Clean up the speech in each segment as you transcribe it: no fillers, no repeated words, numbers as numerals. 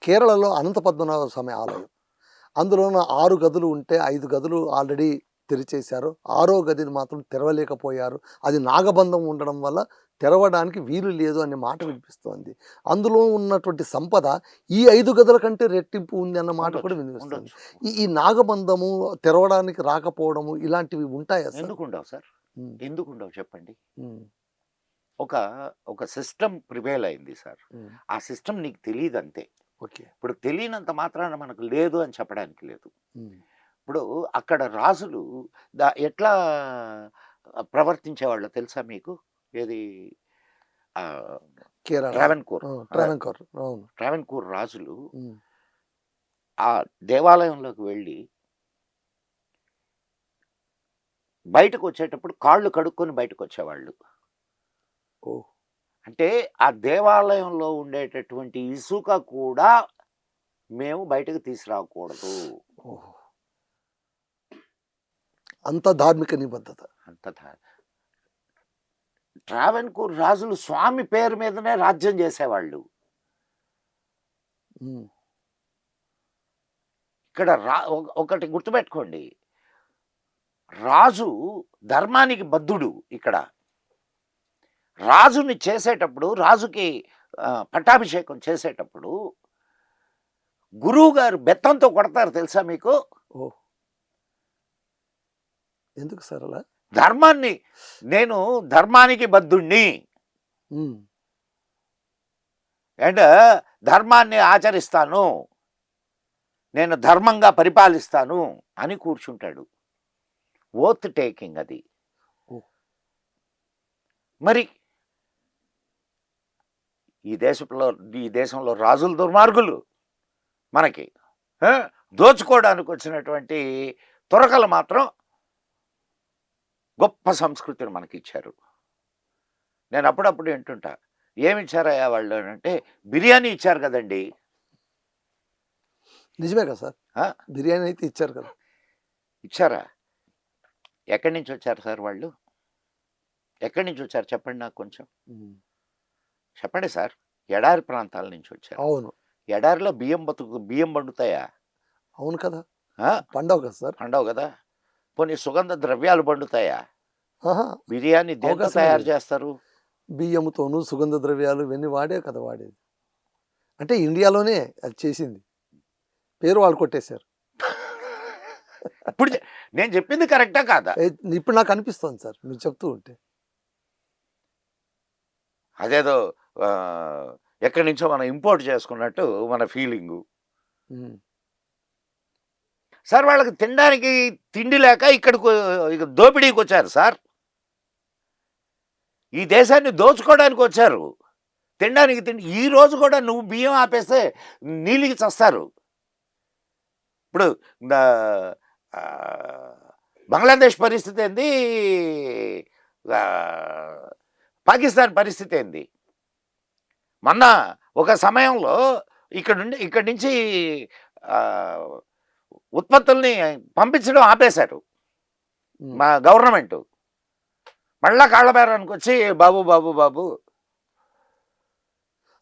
కేరళలో అనంత పద్మనాభ స్వామి ఆలయం. అందులోన 6 గదులు ఉంటే 5 గదులు ఆల్రెడీ తెరిచేశారు. ఆరో గదిని మాత్రం తెరవలేకపోయారు. అది నాగబంధం ఉండడం వల్ల తెరవడానికి వీలు లేదు అనే మాట వినిపిస్తోంది. అందులో ఉన్నటువంటి సంపద ఈ 5 గదుల కంటే రెట్టింపు ఉంది అన్న మాట కూడా వినిపిస్తుంది. ఉండొచ్చు. ఈ నాగబంధము తెరవడానికి రాకపోవడము ఇలాంటివి ఉంటాయా సార్? ఎందుకుండవు సార్? హ్మ్. ఎందుకుండవు చెప్పండి? హ్మ్. ఒక ఒక సిస్టమ్ ప్రివేల్ అయింది సార్. హ్మ్. ఆ సిస్టమ్ నీకు తెలియదంతే. ఓకే. ఇప్పుడు తెలియనంత మాత్రాన మనకు లేదు అని చెప్పడానికి లేదు. హ్మ్. ఇప్పుడు అక్కడ రాజులు ఎట్లా ప్రవర్తించేవాళ్ళో తెలుసా మీకు? ఏది కేరళ. ట్రావెన్కోర్ ట్రావెన్కోర్. అవును. ట్రావెన్కోర్ రాజులు హ్మ్. ఆ దేవాలయంలోకి వెళ్ళి బయటకు వచ్చేటప్పుడు కాళ్ళు కడుక్కొని బయటకు వచ్చేవాళ్ళు. ఓహ్! అంటే ఆ దేవాలయంలో ఉండేటటువంటి ఇసుక కూడా మేము బయటకు తీసుకురాకూడదు. ఓహో! అంత ధార్మిక నిబద్ధత. అంత ట్రావెన్కోర్ రాజులు స్వామి పేరు మీదనే రాజ్యం చేసేవాళ్ళు. హ్మ్. ఇక్కడ ఒకటి గుర్తుపెట్టుకోండి, రాజు ధర్మానికి బద్ధుడు. ఇక్కడ రాజుని చేసేటప్పుడు, రాజుకి పట్టాభిషేకం చేసేటప్పుడు గురువు గారు బెత్తంతో కొడతారు తెలుసా మీకు? ఓహ్! ఎందుకు సార్ అలా? ధర్మాన్ని, నేను ధర్మానికి బద్ధుణ్ణి హ్మ్. అండ్ ధర్మాన్ని ఆచరిస్తాను, నేను ధర్మంగా పరిపాలిస్తాను అని కూర్చుంటాడు. ఓత్ టేకింగ్ అది. ఓహ్! మరి ఈ దేశంలో రాజులు దుర్మార్గులు, మనకి దోచుకోవడానికి వచ్చినటువంటి తురకలు మాత్రం గొప్ప సంస్కృతిని మనకి ఇచ్చారు. నేను అప్పుడప్పుడు వింటుంటా, ఏమిచ్చారయ్యా వాళ్ళు అంటే, బిర్యానీ ఇచ్చారు కదండి. నిజమే కదా సార్. బిర్యానీ అయితే ఇచ్చారు కదా. ఇచ్చారా? ఎక్కడి నుంచి వచ్చారు సార్ వాళ్ళు? ఎక్కడి నుంచి వచ్చారు చెప్పండి నాకు కొంచెం. చెప్పండి సార్. ఎడారి ప్రాంతాల నుంచి వచ్చారు. అవును. ఎడారిలో బియ్యం పండుతాయా? అవును కదా. పండవు కదా సార్. పండవు కదా. కొన్ని సుగంధ ద్రవ్యాలు పండుతాయా? బిర్యానీ దేంతో అవకాశమే తయారు లేదు. చేస్తారు? బియ్యముతోను సుగంధ ద్రవ్యాలు ఇవన్నీ వాడే కదా వాడేది. అంటే ఇండియాలోనే అది చేసింది. పేరు వాళ్ళు కొట్టేశారు. ఇప్పుడు నేను చెప్పింది కరెక్టా కాదా? ఇప్పుడు నాకు అనిపిస్తోంది సార్ మీరు చెప్తూ ఉంటే. అదేదో ఎక్కడి నుంచో మనం ఇంపోర్ట్ చేసుకున్నట్టు మన ఫీలింగు. సార్ వాళ్ళకి తినడానికి తిండి లేక ఇక్కడికి దోపిడీకి వచ్చారు సార్. ఈ దేశాన్ని దోచుకోవడానికి వచ్చారు. తినడానికి తిండి. ఈ రోజు కూడా నువ్వు బియ్యం ఆపేస్తే నీళ్ళకి చస్తారు. ఇప్పుడు బంగ్లాదేశ్ పరిస్థితి ఏంది, పాకిస్తాన్ పరిస్థితి ఏంది? మొన్న ఒక సమయంలో ఇక్కడి నుంచి ఉత్పత్తుల్ని పంపించడం ఆపేశారు మా గవర్నమెంట్. మళ్ళా కాళ్ళబేరానికి వచ్చి బాబు బాబు బాబు.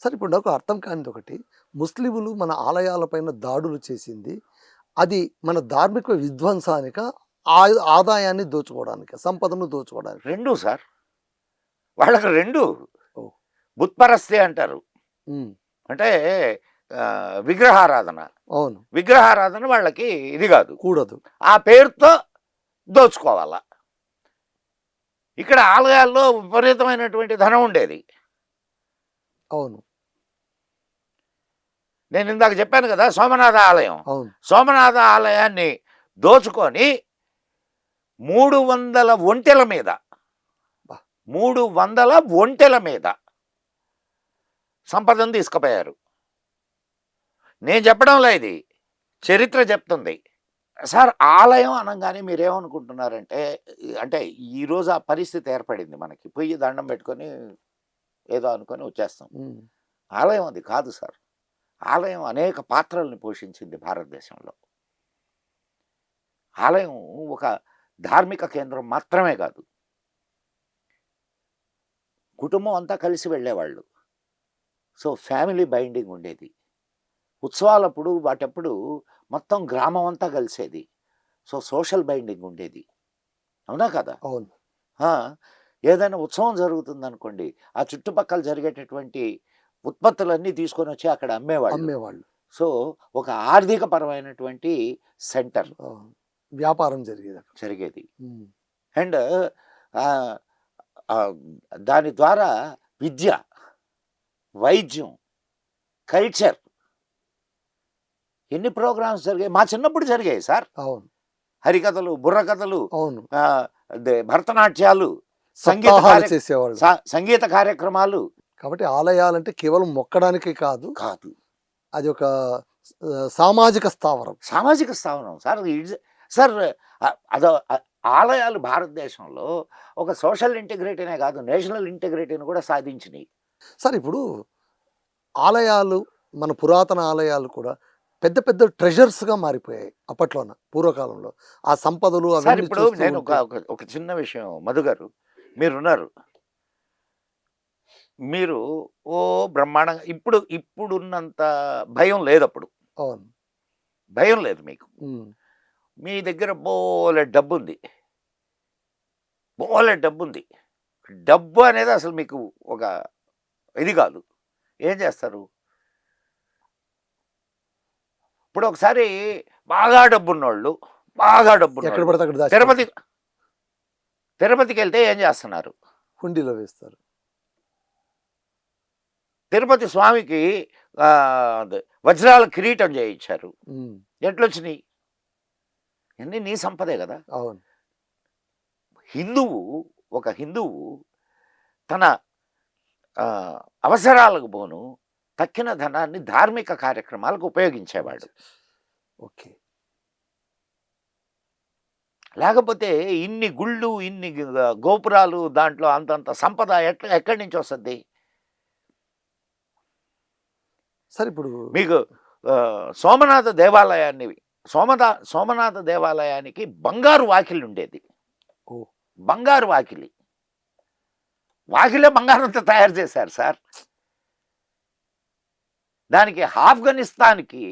సార్ ఇప్పుడు నాకు అర్థం కానిది ఒకటి, ముస్లింలు మన ఆలయాలపైన దాడులు చేసింది అది మన ధార్మిక విధ్వంసానిక, ఆదాయాన్ని దోచుకోవడానికి, సంపదను దోచుకోవడానికి? రెండు సార్. వాళ్ళకి రెండు. బుత్పరస్తి అంటారు, అంటే విగ్రహారాధన. అవును. విగ్రహారాధన వాళ్ళకి ఇది కాదు, కూడదు. ఆ పేరుతో దోచుకోవాలా. ఇక్కడ ఆలయాల్లో విపరీతమైనటువంటి ధనం ఉండేది. అవును. నేను ఇందాక చెప్పాను కదా సోమనాథ ఆలయం. అవును. సోమనాథ ఆలయాన్ని దోచుకొని 300 ఒంటెల మీద 300 ఒంటెల మీద సంపదను తీసుకుపోయారు. నేను చెప్పడంలో ఇది చరిత్ర చెప్తుంది సార్. ఆలయం అనగానే మీరేమనుకుంటున్నారంటే, అంటే ఈరోజు ఆ పరిస్థితి ఏర్పడింది మనకి. పొయ్యి దండం పెట్టుకొని ఏదో అనుకొని వచ్చేస్తాం. ఆలయం అది కాదు సార్. ఆలయం అనేక పాత్రల్ని పోషించింది భారతదేశంలో. ఆలయం ఒక ధార్మిక కేంద్రం మాత్రమే కాదు, కుటుంబం అంతా కలిసి వెళ్ళేవాళ్ళు. సో ఫ్యామిలీ బైండింగ్ ఉండేది. ఉత్సవాలప్పుడు వాటప్పుడు మొత్తం గ్రామం అంతా కలిసేది. సో సోషల్ బైండింగ్ ఉండేది. అవునా కదా? అవును. ఆ! ఏదైనా ఉత్సవం జరుగుతుందనుకోండి, ఆ చుట్టుపక్కల జరిగేటటువంటి ఉత్పత్తులన్నీ తీసుకొనొచ్చి అక్కడ అమ్మేవాళ్ళు. అమ్మేవాళ్ళు. సో, ఒక ఆర్థిక పరమైనటువంటి సెంటర్ ఆ! వ్యాపారం జరిగేదక్కడ. జరిగేది. హ్మ్. అండ్ ఆహ్, ఆహ్, దాని ద్వారా విద్య, వైద్యం, కల్చర్ ఎన్ని ప్రోగ్రామ్స్ జరిగాయి. మా చిన్నప్పుడు జరిగాయి సార్. అవును. హరికథలు, బుర్రకథలు, అవును. భరతనాట్యాలు, సంగీత సప్తాహాలు చేసేవాళ్ళు. సంగీత కార్యక్రమాలు కాబట్టి ఆలయాలంటే కేవలం మొక్కడానికే కాదు. కాదు. అది ఒక సామాజిక స్థావరం. సామాజిక స్థావరం సార్. సార్ అదో ఆలయాలు భారతదేశంలో ఒక సోషల్ ఇంటిగ్రిటీనే కాదు, నేషనల్ ఇంటిగ్రిటీని కూడా సాధించినాయి. సార్ ఇప్పుడు ఆలయాలు, మన పురాతన ఆలయాలు కూడా పెద్ద పెద్ద ట్రెజర్స్‌గా మారిపోయాయి అప్పట్లోన, పూర్వకాలంలో. ఆ సంపదలు సార్ అవన్నీ ఇప్పుడు చూస్తూ నేను ఉంటే ఒక చిన్న విషయం మధు గారు, మీరున్నారు. మీరు బ్రహ్మాండంగా ఇప్పుడున్నంత భయం లేదప్పుడు. అవును. భయం లేదు మీకు. హ్మ్. మీ దగ్గర బోలెడు డబ్బుంది. బోలెడు డబ్బుంది. డబ్బు అనేది అసలు మీకు ఒక ఇది కాదు. ఏం చేస్తారు? ఇప్పుడు ఒకసారి బాగా డబ్బున్నోళ్ళు ఎక్కడ పడితే అక్కడ తిరుపతి దాచిపెడతారు. తిరుపతికెళ్తే ఏం చేస్తున్నారు? హుండీలో వేస్తారు. తిరుపతి స్వామికి వజ్రాల కిరీటం చేయించారు. హ్మ్. ఎట్లొచ్చినాయి? ఇవన్నీ నీ సంపదే కదా! అవును. ఒక హిందువు తన అవసరాలకు పోను తక్కిన ధనాన్ని ధార్మిక కార్యక్రమాలకు ఉపయోగించేవాడు. ఓకే. లేకపోతే ఇన్ని గుళ్ళు, ఇన్ని గోపురాలు, దాంట్లో అంతంత సంపద ఎక్కడి నుంచి వస్తది? సార్ ఇప్పుడు మీకు సోమనాథ దేవాలయానికి బంగారు వాకిలి ఉండేది. ఓహ్! బంగారు వాకిలి. వాకిలే బంగారంతో తయారు చేశారు సార్. దానికి ఆఫ్ఘనిస్తాన్‌కి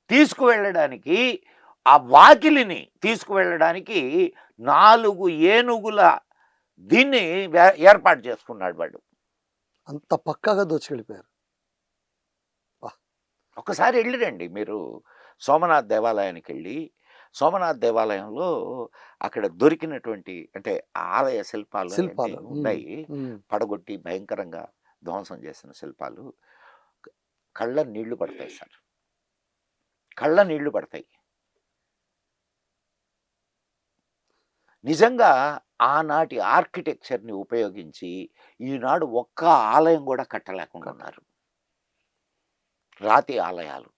తీసుకువెళ్ళడానికి, ఆ వాకిలిని తీసుకువెళ్ళడానికి 4 ఏనుగుల దీన్ని ఏర్పాటు చేసుకున్నాడు వాడు. అంత పక్కాగా దోచుకెళ్ళిపోయారు. ఒక్కసారి ఎళ్ళిరండి మీరు సోమనాథ్ దేవాలయానికెళ్ళి, సోమనాథ్ దేవాలయంలో అక్కడ దొరికినటువంటి అంటే ఆలయ శిల్పాలు అవన్నీ హ్మ్. ఉన్నాయి. హ్మ్. పడగొట్టి భయంకరంగా ధ్వంసం చేసిన శిల్పాలు. కళ్ళ నీళ్లు పడతాయి సార్. కళ్ళ నీళ్లు పడతాయి. నిజంగా ఆనాటి ఆర్కిటెక్చర్‌ని ఉపయోగించి ఈనాడు ఒక్క ఆలయం కూడా కట్టలేకుండా ఉన్నారు. రాతి ఆలయాలు.